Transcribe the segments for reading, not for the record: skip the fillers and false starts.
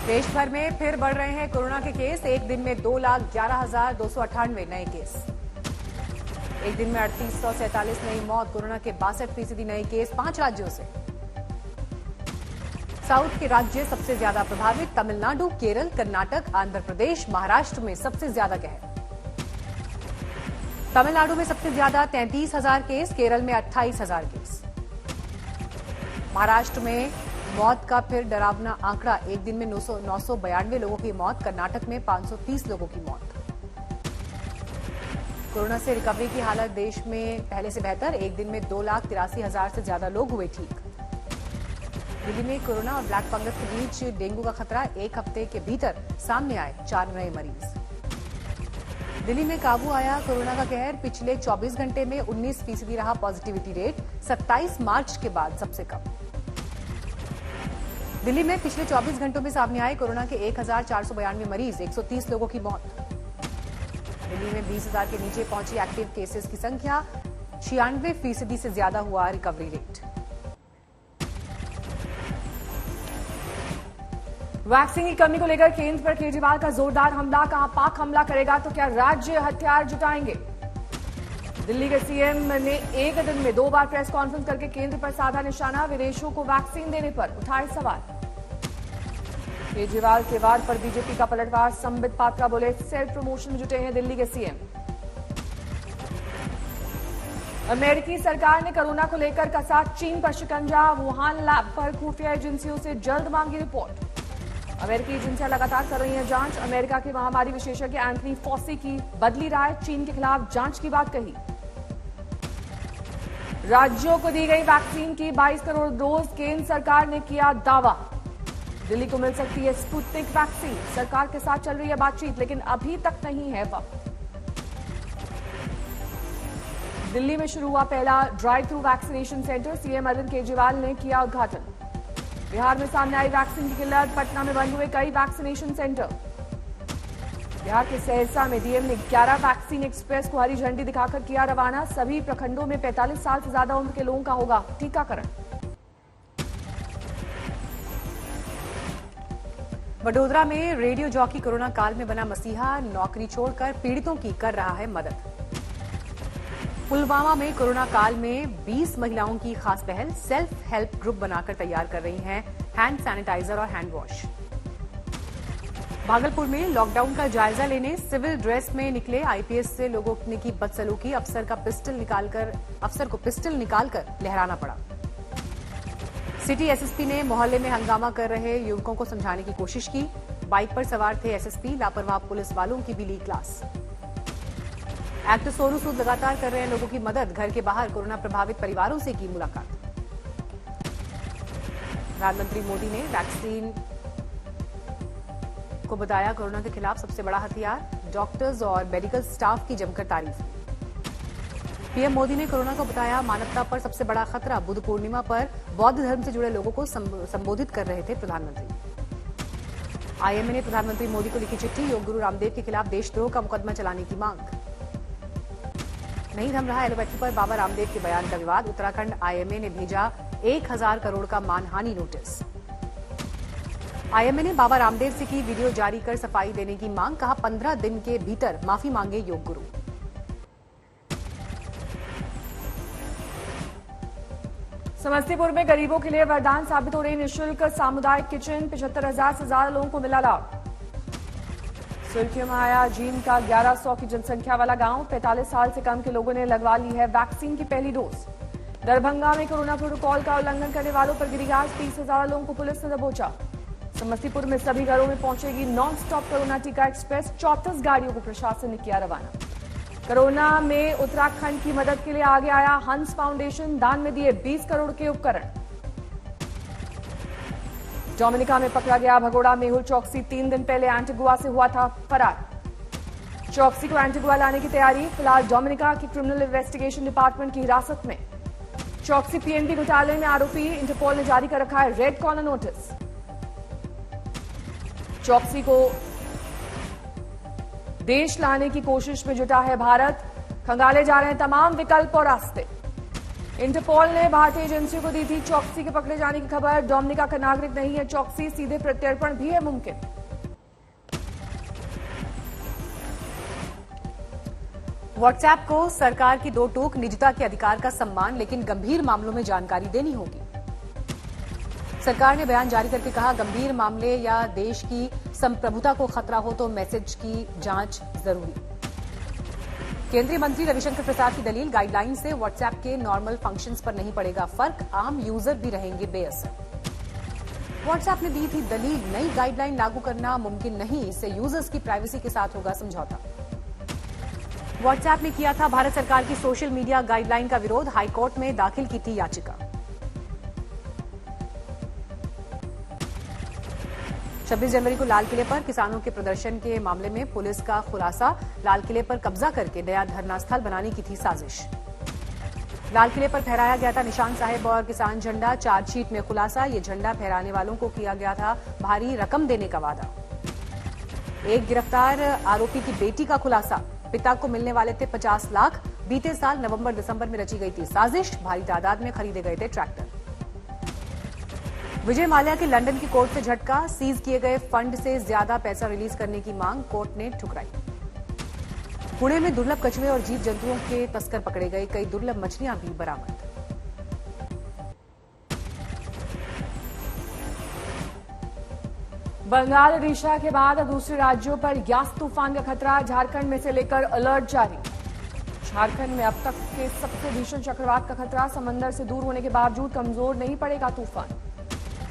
देश भर में फिर बढ़ रहे हैं कोरोना के केस। एक दिन में 2,11,298 नए केस। एक दिन में 3847 नई मौत। कोरोना के 62% नए केस 5 राज्यों से। साउथ के राज्य सबसे ज्यादा प्रभावित। तमिलनाडु, केरल, कर्नाटक, आंध्र प्रदेश, महाराष्ट्र में सबसे ज्यादा कहर। तमिलनाडु में सबसे ज्यादा 33,000 केस, केरल में 28,000 केस। महाराष्ट्र में मौत का फिर डरावना आंकड़ा। एक दिन में 992 लोगों की मौत। कर्नाटक में 530 लोगों की मौत। कोरोना से रिकवरी की हालत देश में पहले से बेहतर। एक दिन में 2,83,000 से ज्यादा लोग हुए ठीक। दिल्ली में कोरोना और ब्लैक फंगस के बीच डेंगू का खतरा। एक हफ्ते के भीतर सामने आए 4 नए मरीज। दिल्ली में काबू आया कोरोना का कहर। पिछले 24 घंटे में 19% रहा पॉजिटिविटी रेट। 27 मार्च के बाद सबसे कम। दिल्ली में पिछले 24 घंटों में सामने आए कोरोना के 1,492 मरीज। 130 लोगों की मौत। दिल्ली में 20,000 के नीचे पहुंची एक्टिव केसेस की संख्या। 96% से ज्यादा हुआ रिकवरी रेट। वैक्सीन की कमी को लेकर केंद्र पर केजरीवाल का जोरदार हमला। कहां पाक हमला करेगा तो क्या राज्य हथियार जुटाएंगे? दिल्ली के सीएम ने एक दिन में 2 बार प्रेस कॉन्फ्रेंस करके केंद्र पर साधा निशाना। विदेशों को वैक्सीन देने पर उठाए सवाल। केजरीवाल के वार पर बीजेपी का पलटवार। संबित पात्रा बोले सेल्फ प्रमोशन में जुटे हैं दिल्ली के सीएम। अमेरिकी सरकार ने कोरोना को लेकर कसा चीन पर शिकंजा। वुहान लैब पर खुफिया एजेंसियों से जल्द मांगी रिपोर्ट। अमेरिकी एजेंसियां लगातार कर रही हैं जांच। अमेरिका के महामारी विशेषज्ञ एंथनी फॉसी की बदली राय। चीन के खिलाफ जांच की बात कही। राज्यों को दी गई वैक्सीन की 22 करोड़ डोज। केंद्र सरकार ने किया दावा। दिल्ली को मिल सकती है स्पुतनिक वैक्सीन। सरकार के साथ चल रही है बातचीत, लेकिन अभी तक नहीं है वक्त। दिल्ली में शुरू हुआ पहला drive through vaccination centre. CM Arvind Kejriwal ने किया उद्घाटन। बिहार में सामने आई वैक्सीन की किल्लत। पटना में बंद हुए कई वैक्सीनेशन सेंटर। बिहार के सहरसा में डीएम ने 11 वैक्सीन एक्सप्रेस को हरी झंडी दिखाकर किया रवाना। सभी प्रखंडों में 45 साल से ज्यादा उम्र के लोगों का होगा टीकाकरण। वडोदरा में रेडियो जॉकी कोरोना काल में बना मसीहा। नौकरी छोड़कर पीड़ितों की कर रहा है मदद। पुलवामा में कोरोना काल में 20 महिलाओं की खास पहल। सेल्फ हेल्प ग्रुप बनाकर तैयार कर रही हैं हैंड सैनिटाइजर और हैंड वॉश। भागलपुर में लॉकडाउन का जायजा लेने सिविल ड्रेस में निकले आईपीएस से लोगों ने की बदसलूकी। अफसर को पिस्टल निकालकर लहराना पड़ा। सिटी एसएसपी ने मोहल्ले में हंगामा कर रहे युवकों को समझाने की कोशिश की। बाइक पर सवार थे एसएसपी। लापरवाह पुलिस वालों की भी ली क्लास। एक्टर सोनू सूद लगातार कर रहे हैं लोगों की मदद। घर के बाहर कोरोना प्रभावित परिवारों से की मुलाकात। प्रधानमंत्री मोदी ने वैक्सीन को बताया कोरोना के खिलाफ सबसे बड़ा हथियार। डॉक्टर्स और मेडिकल स्टाफ की जमकर तारीफ। पीएम मोदी ने कोरोना को बताया मानवता पर सबसे बड़ा खतरा। बुद्ध पूर्णिमा पर बौद्ध धर्म से जुड़े लोगों को संबोधित कर रहे थे प्रधानमंत्री। आईएमए ने प्रधानमंत्री मोदी को लिखी चिट्ठी। योग गुरु रामदेव के खिलाफ देशद्रोह का मुकदमा चलाने की मांग। नहीं थम रहा एलोपैथी पर बाबा रामदेव के बयान का विवाद। उत्तराखंड आईएमए ने भेजा 1,000 करोड़ का मानहानि नोटिस। आईएमए ने बाबा रामदेव से की वीडियो जारी कर सफाई देने की मांग। कहा 15 दिन के भीतर माफी मांगे योग गुरु। समस्तीपुर में गरीबों के लिए वरदान साबित हो रही निःशुल्क सामुदायिक किचन। 75,000 से ज्यादा लोगों को मिला लाभ। सुर्खियों में आया जींद का 1100 की जनसंख्या वाला गांव। 45 साल से कम के लोगों ने लगवा ली है वैक्सीन की पहली डोज। दरभंगा में कोरोना प्रोटोकॉल का उल्लंघन करने वालों पर गिरी गाज। 30 से ज्यादा लोगों को पुलिस ने दबोचा। समस्तीपुर में सभी घरों में पहुंचेगी नॉन स्टॉप कोरोना टीका एक्सप्रेस। 34 गाड़ियों को प्रशासन ने किया रवाना। कोरोना में उत्तराखंड की मदद के लिए आगे आया हंस फाउंडेशन। दान में दिए 20 करोड़ के उपकरण। डोमिनिका में पकड़ा गया भगोड़ा मेहुल चौकसी। 3 दिन पहले एंटीगुआ से हुआ था फरार। चौकसी को एंटीगुआ लाने की तैयारी। फिलहाल डोमिनिका की क्रिमिनल इन्वेस्टिगेशन डिपार्टमेंट की हिरासत में। चौकसी पीएनबी घोटाले में आरोपी। इंटरपोल ने जारी कर रखा है रेड कॉर्नर नोटिस। चौकसी को देश लाने की कोशिश में जुटा है भारत। खंगाले जा रहे हैं तमाम विकल्प और रास्ते। इंटरपोल ने भारतीय एजेंसियों को दी थी चौकसी के पकड़े जाने की खबर। डोमिनिका का नागरिक नहीं है चौकसी, सीधे प्रत्यर्पण भी है मुमकिन। व्हाट्सएप को सरकार की दो टूक, निजता के अधिकार का सम्मान, लेकिन गंभीर मामलों में जानकारी देनी होगी। सरकार ने बयान जारी करके कहा, गंभीर मामले या देश की संप्रभुता को खतरा हो तो मैसेज की जांच जरूरी। केंद्रीय मंत्री रविशंकर प्रसाद की दलील, गाइडलाइन से व्हाट्सएप के नॉर्मल फंक्शंस पर नहीं पड़ेगा फर्क, आम यूजर भी रहेंगे बेअसर। व्हाट्सएप ने दी थी दलील, नई गाइडलाइन लागू करना मुमकिन नहीं, इससे यूजर्स की प्राइवेसी के साथ होगा समझौता। व्हाट्सएप ने किया था भारत सरकार की सोशल मीडिया गाइडलाइन का विरोध, हाईकोर्ट में दाखिल की थी याचिका। 26 जनवरी को लाल किले पर किसानों के प्रदर्शन के मामले में पुलिस का खुलासा, लाल किले पर कब्जा करके नया धरना स्थल बनाने की थी साजिश। लाल किले पर फहराया गया था निशान साहिब और किसान झंडा, चार्जशीट में खुलासा, ये झंडा फहराने वालों को किया गया था भारी रकम देने का वादा। एक गिरफ्तार आरोपी की बेटी का खुलासा, पिता को मिलने वाले थे 50 लाख, बीते साल नवंबर दिसंबर में रची गई थी साजिश, भारी तादाद में खरीदे गए थे ट्रैक्टर। विजय माल्या के लंदन की कोर्ट से झटका, सीज किए गए फंड से ज्यादा पैसा रिलीज करने की मांग कोर्ट ने ठुकराई। पुणे में दुर्लभ कछुए और जीव जंतुओं के तस्कर पकड़े गए, कई दुर्लभ मछलियां भी बरामद। बंगाल ओडिशा के बाद दूसरे राज्यों पर यास तूफान का खतरा, झारखंड में से लेकर अलर्ट जारी। झारखंड में अब तक के सबसे भीषण चक्रवात का खतरा, समंदर से दूर होने के बावजूद कमजोर नहीं पड़ेगा तूफान।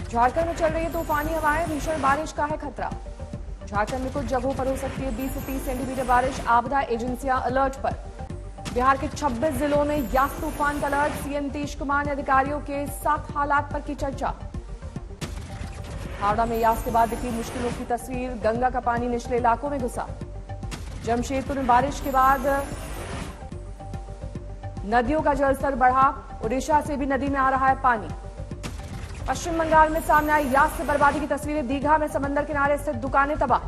झारखंड में चल रही तूफानी हवाएं, भीषण बारिश का है खतरा। झारखंड में कुछ जगहों पर हो सकती है 20 से 30 सेंटीमीटर बारिश, आपदा एजेंसियां अलर्ट पर। बिहार के 26 जिलों में यास तूफान का अलर्ट, सीएम नीतीश कुमार ने अधिकारियों के साथ हालात पर की चर्चा। हावड़ा में यास के बाद दिखी मुश्किलों की तस्वीर, गंगा का पानी निचले इलाकों में घुसा। जमशेदपुर में बारिश के बाद नदियों का जलस्तर बढ़ा, ओडिशा से भी नदी में आ रहा है पानी। पश्चिम बंगाल में सामने आई यास से बर्बादी की तस्वीरें, दीघा में समंदर किनारे स्थित दुकानें तबाह।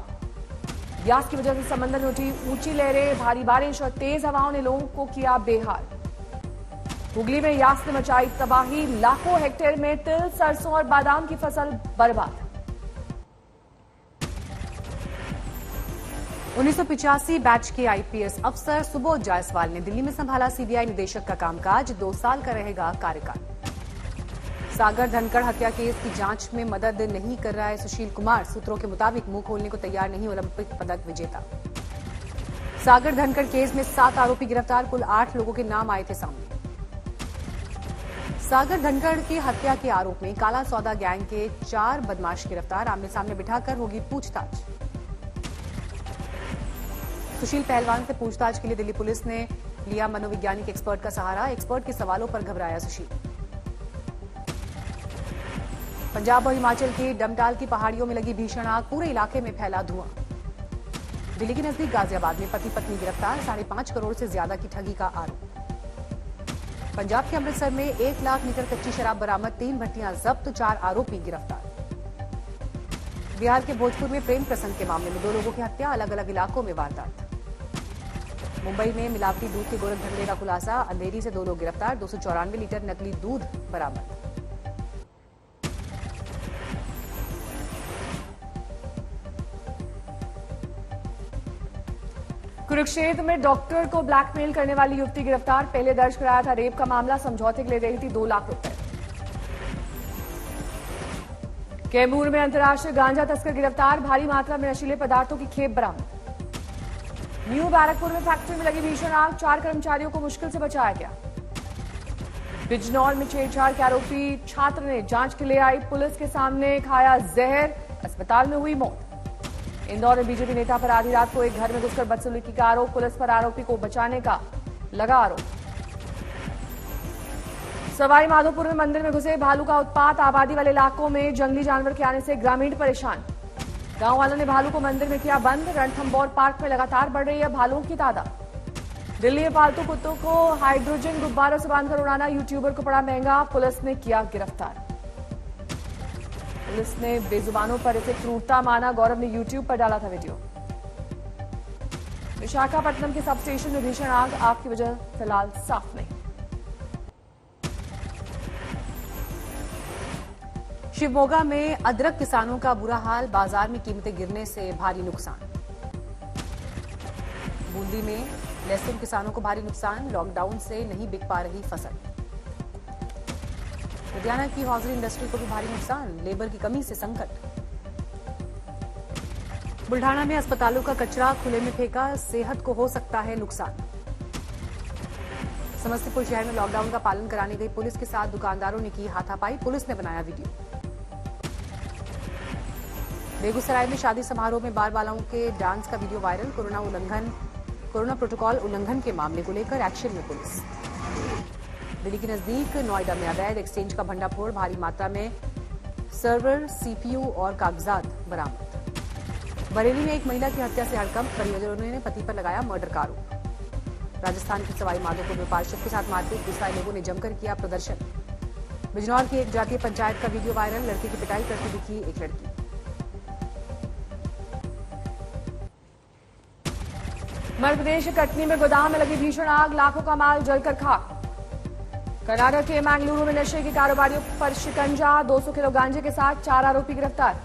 यास की वजह से समंदर में उठी ऊंची लहरें, भारी बारिश और तेज हवाओं ने लोगों को किया बेहाल। हुगली में यास ने मचाई तबाही, लाखों हेक्टेयर में तिल, सरसों और बादाम की फसल बर्बाद। 1985 बैच के आईपीएस अफसर सुबोध जायसवाल ने दिल्ली में संभाला सीबीआई निदेशक का कामकाज, 2 साल का रहेगा कार्यकाल। सागर धनखड़ हत्या केस की जांच में मदद नहीं कर रहा है सुशील कुमार, सूत्रों के मुताबिक मुंह खोलने को तैयार नहीं ओलंपिक पदक विजेता। सागर धनखड़ केस में 7 आरोपी गिरफ्तार, कुल 8 लोगों के नाम आए थे सामने। सागर धनखड़ की हत्या के आरोप में काला सौदा गैंग के 4 बदमाश गिरफ्तार, आमने सामने बिठाकर होगी पूछताछ। सुशील पहलवान से पूछताछ के लिए दिल्ली पुलिस ने लिया मनोवैज्ञानिक एक्सपर्ट का सहारा, एक्सपर्ट के सवालों पर घबराया सुशील। पंजाब और हिमाचल के डमटाल की पहाड़ियों में लगी भीषण आग, पूरे इलाके में फैला धुआं। दिल्ली के नजदीक गाजियाबाद में पति पत्नी गिरफ्तार, 5.5 करोड़ से ज्यादा की ठगी का आरोप। पंजाब के अमृतसर में 1 लाख लीटर कच्ची शराब बरामद, 3 भट्टियां जब्त, 4 आरोपी गिरफ्तार। बिहार के भोजपुर में प्रेम प्रसंग के मामले में 2 लोगों की हत्या, अलग अलग इलाकों में वारदात। मुंबई में मिलावटी दूध के गोरख धंधे का खुलासा, अंधेरी से 2 लोग गिरफ्तार, 294 लीटर नकली दूध बरामद। कुरुक्षेत्र में डॉक्टर को ब्लैकमेल करने वाली युवती गिरफ्तार, पहले दर्ज कराया था रेप का मामला, समझौते के लिए रही थी 2 लाख रुपए। कैमूर में अंतर्राष्ट्रीय गांजा तस्कर गिरफ्तार, भारी मात्रा में नशीले पदार्थों की खेप बरामद। न्यू बैरकपुर में फैक्ट्री में लगी भीषण आग, 4 कर्मचारियों को मुश्किल से बचाया गया। बिजनौर में छेड़छाड़ के आरोपी छात्र ने जांच के लिए आई पुलिस के सामने खाया जहर, अस्पताल में हुई मौत। इंदौर में बीजेपी नेता पर आधी रात को एक घर में घुसकर बदसलूकी का आरोप, पुलिस पर आरोपी को बचाने का लगा आरोप। सवाई माधोपुर में मंदिर में घुसे भालू का उत्पात, आबादी वाले इलाकों में जंगली जानवर के आने से ग्रामीण परेशान। गांव वालों ने भालू को मंदिर में किया बंद, रणथंभौर पार्क में लगातार बढ़ रही है भालुओं की तादाद। दिल्ली में पालतू कुत्तों को हाइड्रोजन गुब्बारों से बांधकर उड़ाना यूट्यूबर को पड़ा महंगा, पुलिस ने किया गिरफ्तार। पुलिस ने बेजुबानों पर इसे क्रूरता माना, गौरव ने यूट्यूब पर डाला था वीडियो। विशाखापट्टनम के सब स्टेशन में भीषण आग, आग की वजह फिलहाल साफ नहीं। शिवमोगा में अदरक किसानों का बुरा हाल, बाजार में कीमतें गिरने से भारी नुकसान। बूंदी में लहसुन किसानों को भारी नुकसान, लॉकडाउन से नहीं बिक पा रही फसल। लुधियाना की हॉजरी इंडस्ट्री को भी भारी नुकसान, लेबर की कमी से संकट। बुल्ढाना में अस्पतालों का कचरा खुले में फेंका, सेहत को हो सकता है नुकसान। समस्तीपुर शहर में लॉकडाउन का पालन कराने गई पुलिस के साथ दुकानदारों ने की हाथापाई, पुलिस ने बनाया वीडियो। बेगूसराय में शादी समारोह में बार बालाओं के डांस का वीडियो वायरल, कोरोना प्रोटोकॉल उल्लंघन के मामले को लेकर एक्शन में पुलिस। दिल्ली के नजदीक नोएडा में अवैध एक्सचेंज का भंडाफोड़, भारी मात्रा में सर्वर, सीपीयू और कागजात बरामद। बरेली में एक महिला की हत्या से हड़कंप, परिजनों ने पति पर लगाया मर्डर का आरोप। राजस्थान के सवाई माधोपुर में पार्षद के साथ मारपीट, गुस्साए लोगों ने जमकर किया प्रदर्शन। बिजनौर की एक जातीय पंचायत का वीडियो वायरल, लड़की की पिटाई करती दिखी एक लड़की। मध्य प्रदेश कटनी में गोदाम में लगी भीषण आग, लाखों का माल जलकर खाक। कर्नाटक के मैंगलुरु में नशे के कारोबारियों पर शिकंजा, 200 किलो गांजे के साथ 4 आरोपी गिरफ्तार।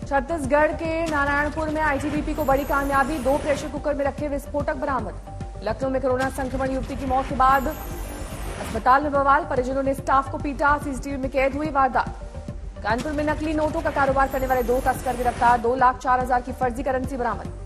छत्तीसगढ़ के नारायणपुर में आईटीबीपी को बड़ी कामयाबी, 2 प्रेशर कुकर में रखे विस्फोटक बरामद। लखनऊ में कोरोना संक्रमण युवती की मौत के बाद अस्पताल में बवाल, परिजनों ने स्टाफ को पीटा, सीसीटीवी में कैद हुई वारदात। कानपुर में नकली नोटों का कारोबार करने वाले 2 तस्कर गिरफ्तार, 2,04,000 की फर्जी करेंसी बरामद।